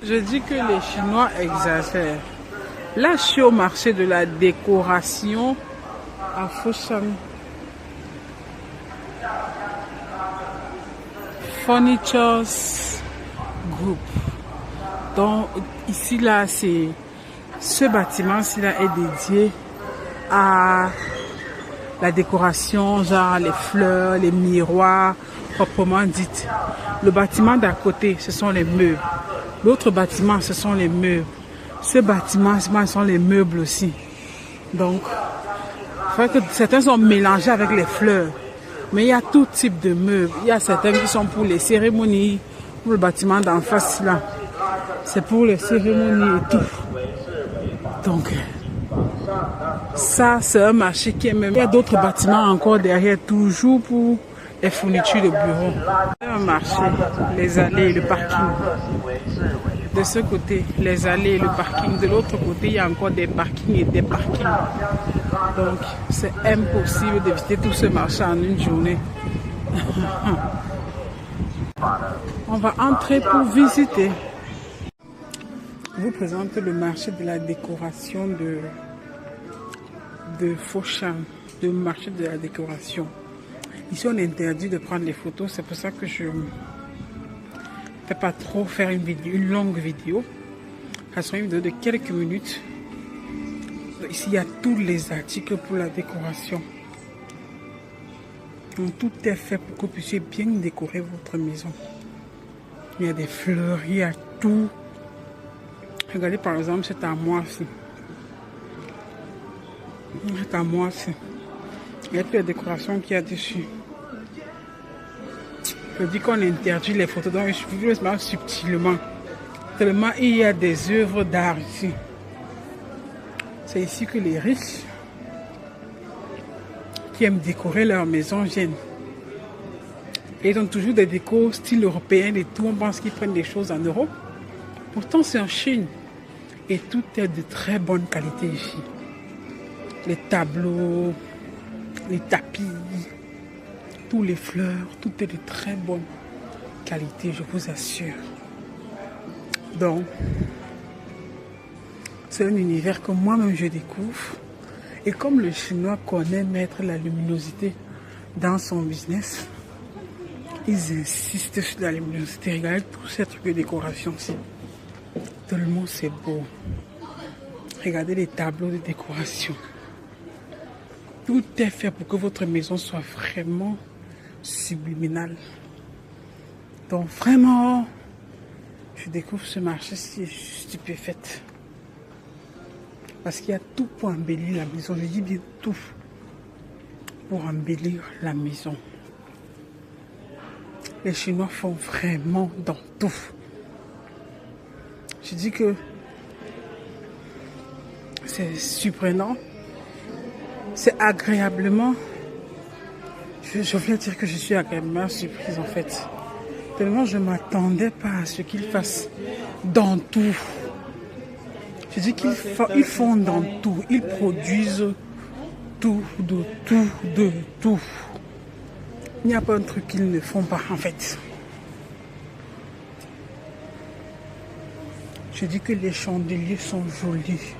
Je dis que les Chinois exagèrent. Là, je suis au marché de la décoration à Foshan. Furnitures Group. Donc, ici, là, c'est... Ce bâtiment-ci, là, est dédié à la décoration, genre les fleurs, les miroirs, proprement dites. Le bâtiment d'à côté, ce sont les meubles. L'autre bâtiment, ce sont les meubles. Ce bâtiment, ce sont les meubles aussi. Donc, c'est vrai que certains sont mélangés avec les fleurs. Mais il y a tout type de meubles. Il y a certains qui sont pour les cérémonies. Pour le bâtiment d'en face, là, c'est pour les cérémonies et tout. Donc, ça, c'est un marché qui est même... Il y a d'autres bâtiments encore derrière, toujours pour les fournitures de bureau. Un marché, les allées, le parking. De ce côté, les allées et le parking. De l'autre côté, il y a encore des parkings et des parkings. Donc, c'est impossible de visiter tout ce marché en une journée. On va entrer pour visiter. Je vous présente le marché de la décoration de Foshan, le marché de la décoration. Ici, on est interdit de prendre les photos, c'est pour ça que je ne vais pas trop faire une longue vidéo. Ça sera une vidéo de quelques minutes. Ici, il y a tous les articles pour la décoration. Donc, tout est fait pour que vous puissiez bien décorer votre maison. Il y a des fleurs, il y a tout. Regardez par exemple cette armoire-ci. Cette armoire-ci. Il y a toutes les décorations qu'il y a dessus. Je dis qu'on interdit les photos, donc je vous le subtilement. Tellement il y a des œuvres d'art ici. C'est ici que les riches qui aiment décorer leur maison viennent. Et ils ont toujours des décos style européen et tout. On pense qu'ils prennent des choses en Europe. Pourtant, c'est en Chine. Et tout est de très bonne qualité ici. Les tableaux, les tapis, tous les fleurs, tout est de très bonne qualité, je vous assure. Donc, c'est un univers que moi-même je découvre. Et comme le Chinois connaît mettre la luminosité dans son business, ils insistent sur la luminosité. Regardez tous ces trucs de décoration-ci. Tellement c'est beau. Regardez les tableaux de décoration. Tout est fait pour que votre maison soit vraiment subliminale. Donc vraiment, je découvre ce marché si stupéfaite. Parce qu'il y a tout pour embellir la maison. Je dis bien tout pour embellir la maison. Les Chinois font vraiment dans tout. Je dis que c'est surprenant. C'est agréablement. Je viens dire que je suis agréablement surprise en fait. Tellement je ne m'attendais pas à ce qu'ils fassent dans tout. Je dis qu'ils font dans tout. Ils produisent tout, de tout, de tout. Il n'y a pas un truc qu'ils ne font pas en fait. Je dis que les chandeliers sont jolis.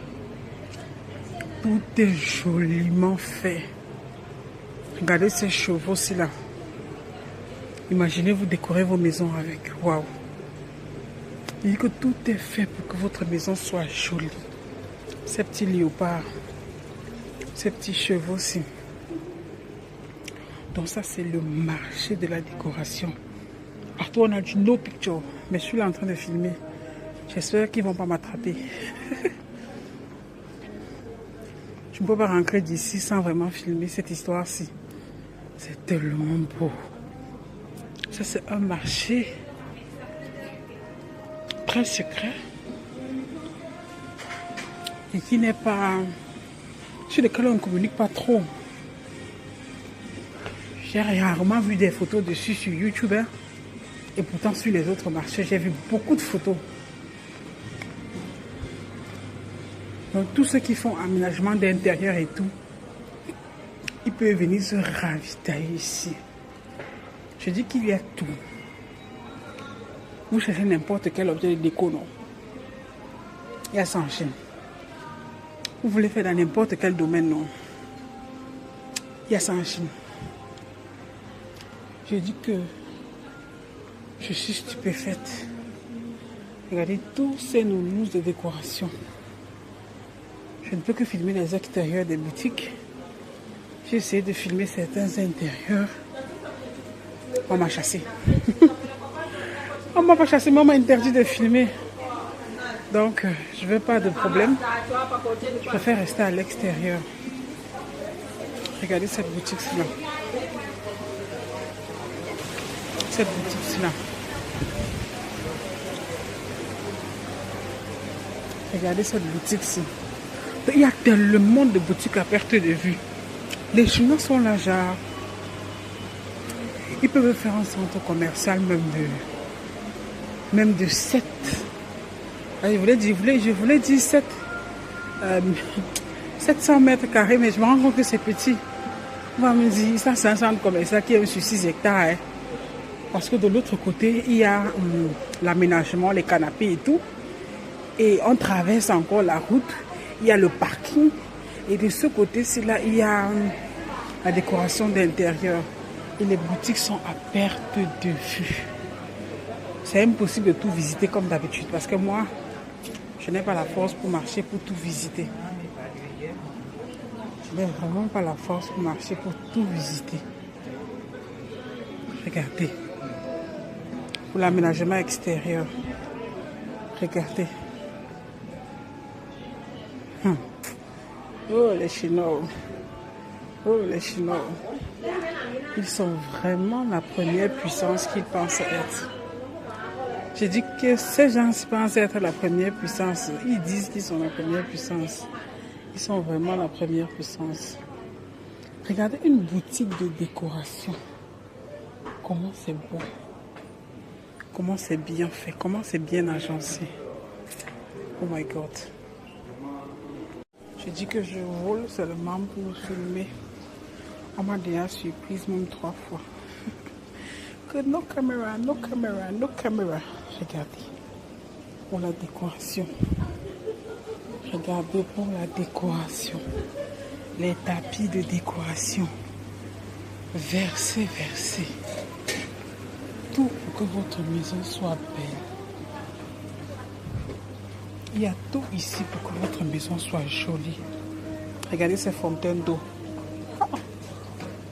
Tout est joliment fait. Regardez ces chevaux-ci là. Imaginez vous décorer vos maisons avec. Waouh. Il dit que tout est fait pour que votre maison soit jolie. Ces petits léopards. Ces petits chevaux-ci. Donc ça c'est le marché de la décoration. Partout on a du no picture. Mais je suis là en train de filmer. J'espère qu'ils ne vont pas m'attraper. Je ne peux pas rentrer d'ici sans vraiment filmer cette histoire-ci. C'est tellement beau. Ça, c'est un marché très secret. Et qui n'est pas... sur lequel on ne communique pas trop. J'ai rarement vu des photos dessus sur YouTube. Hein. Et pourtant, sur les autres marchés, j'ai vu beaucoup de photos. Donc, tous ceux qui font aménagement d'intérieur et tout, ils peuvent venir se ravitailler ici. Je dis qu'il y a tout. Vous cherchez n'importe quel objet de déco, non? Il y a ça en Chine. Vous voulez faire dans n'importe quel domaine, non? Il y a ça en Chine. Je dis que je suis stupéfaite. Regardez tous ces nounous de décoration. Je ne peux que filmer les extérieurs des boutiques. J'ai essayé de filmer certains intérieurs. On m'a chassé. On m'a pas chassé, mais on m'a interdit de filmer. Donc, je veux pas de problème. Je préfère rester à l'extérieur. Regardez cette boutique-là. Cette boutique-là. Regardez cette boutique-ci. Il y a tellement de boutiques à perte de vue. Les Chinois sont là, genre. Ils peuvent faire un centre commercial même de 7. Je voulais dire 700 mètres carrés, mais je me rends compte que c'est petit. On va me dire, ça c'est un centre commercial qui est sur 6 hectares. Hein. Parce que de l'autre côté, il y a l'aménagement, les canapés et tout. Et on traverse encore la route. Il y a le parking. Et de ce côté-ci, là, il y a la décoration d'intérieur. Et les boutiques sont à perte de vue. C'est impossible de tout visiter comme d'habitude. Parce que moi, je n'ai pas la force pour marcher, pour tout visiter. Je n'ai vraiment pas la force pour marcher, pour tout visiter. Regardez. Pour l'aménagement extérieur. Regardez. Oh, les Chinois. Oh, les Chinois. Ils sont vraiment la première puissance qu'ils pensent être. J'ai dit que ces gens pensent être la première puissance. Ils disent qu'ils sont la première puissance. Ils sont vraiment la première puissance. Regardez une boutique de décoration. Comment c'est beau. Comment c'est bien fait. Comment c'est bien agencé. Oh my God. J'ai dit que je roule seulement pour filmer. On m'a déjà surprise même 3 fois. Que no caméra, no caméra, no caméra. Regardez. Pour la décoration. Regardez pour la décoration. Les tapis de décoration. Versez. Tout pour que votre maison soit belle. Il y a tout ici pour que votre maison soit jolie. Regardez ces fontaines d'eau. Oh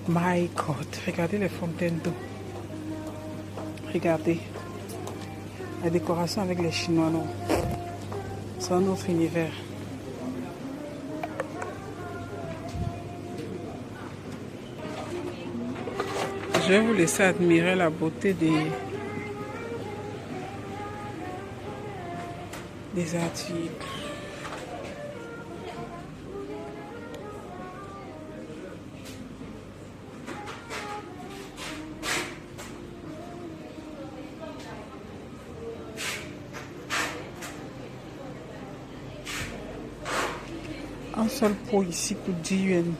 my God. Regardez les fontaines d'eau. Regardez. La décoration avec les Chinois, non. C'est un autre univers. Je vais vous laisser admirer la beauté des articles. Un seul pot ici pour 10 yuan.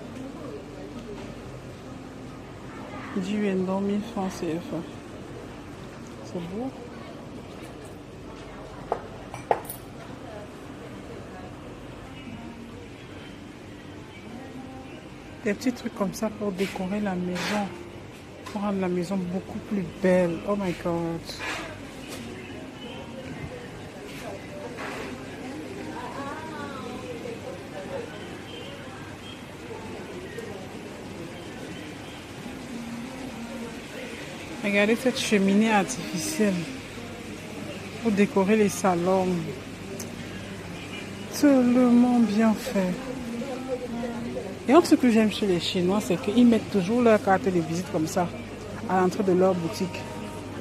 10 yuan dans 1000 francs CFA. C'est beau. Des petits trucs comme ça pour décorer la maison. Pour rendre la maison beaucoup plus belle. Oh my God. Regardez cette cheminée artificielle pour décorer les salons. Tellement bien fait. Et un truc que j'aime chez les Chinois, c'est qu'ils mettent toujours leur carte de visite comme ça à l'entrée de leur boutique.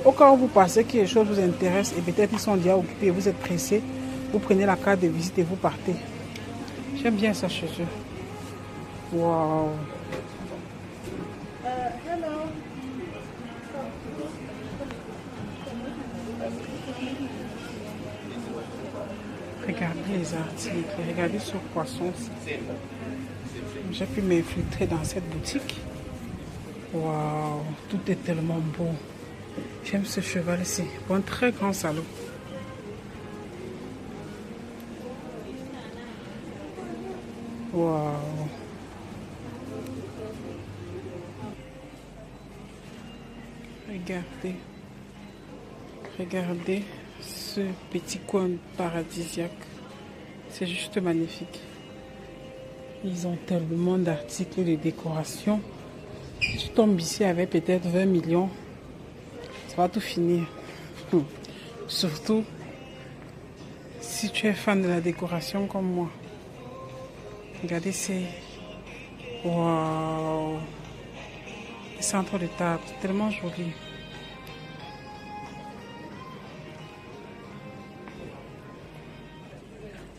Au cas où vous passez, que quelque chose vous intéresse et peut-être ils sont déjà occupés, vous êtes pressé, vous prenez la carte de visite et vous partez. J'aime bien ça chez eux. Waouh. Regardez les articles, regardez ce poisson. J'ai pu m'infiltrer dans cette boutique. Waouh, tout est tellement beau. J'aime ce cheval ici. Pour un très grand salon. Waouh. Regardez. Regardez ce petit coin paradisiaque. C'est juste magnifique. Ils ont tellement d'articles de décoration. Si tu tombes ici avec peut-être 20 millions, ça va tout finir. Surtout si tu es fan de la décoration comme moi. Regardez ces... Waouh! Les centres de table, tellement joli.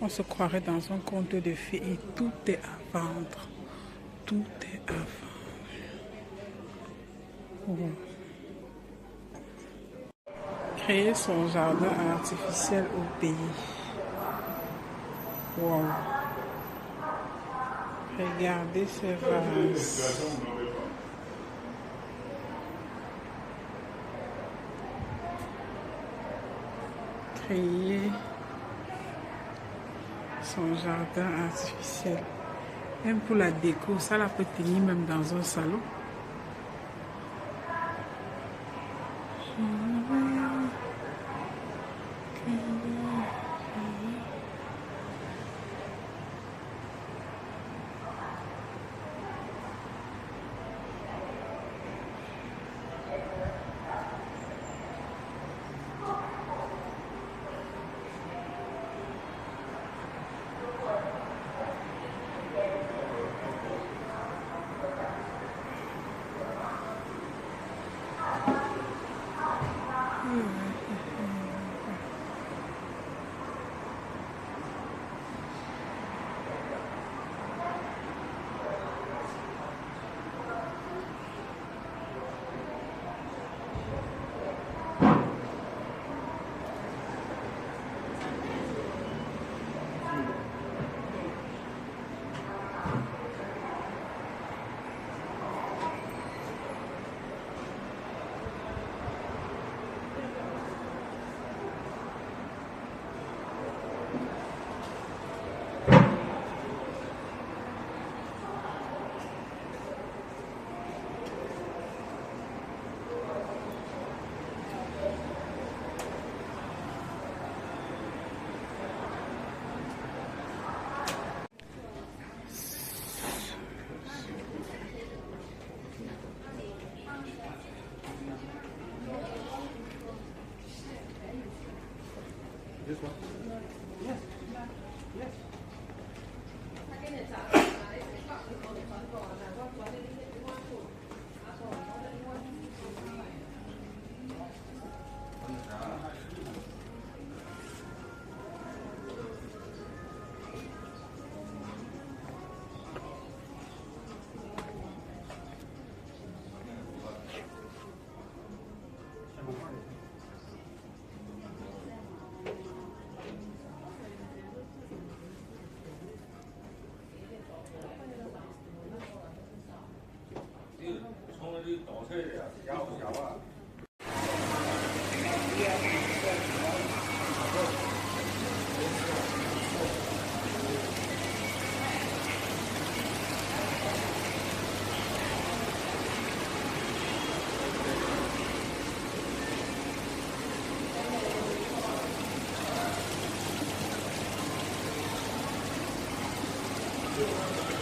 On se croirait dans un conte de fées et tout est à vendre. Tout est à vendre. Wow. Créer son jardin artificiel au pays. Wow. Regardez ces vases. Créer son jardin artificiel. Même pour la déco, ça la peut tenir même dans un salon. This one? Yes. Yes. Thank you.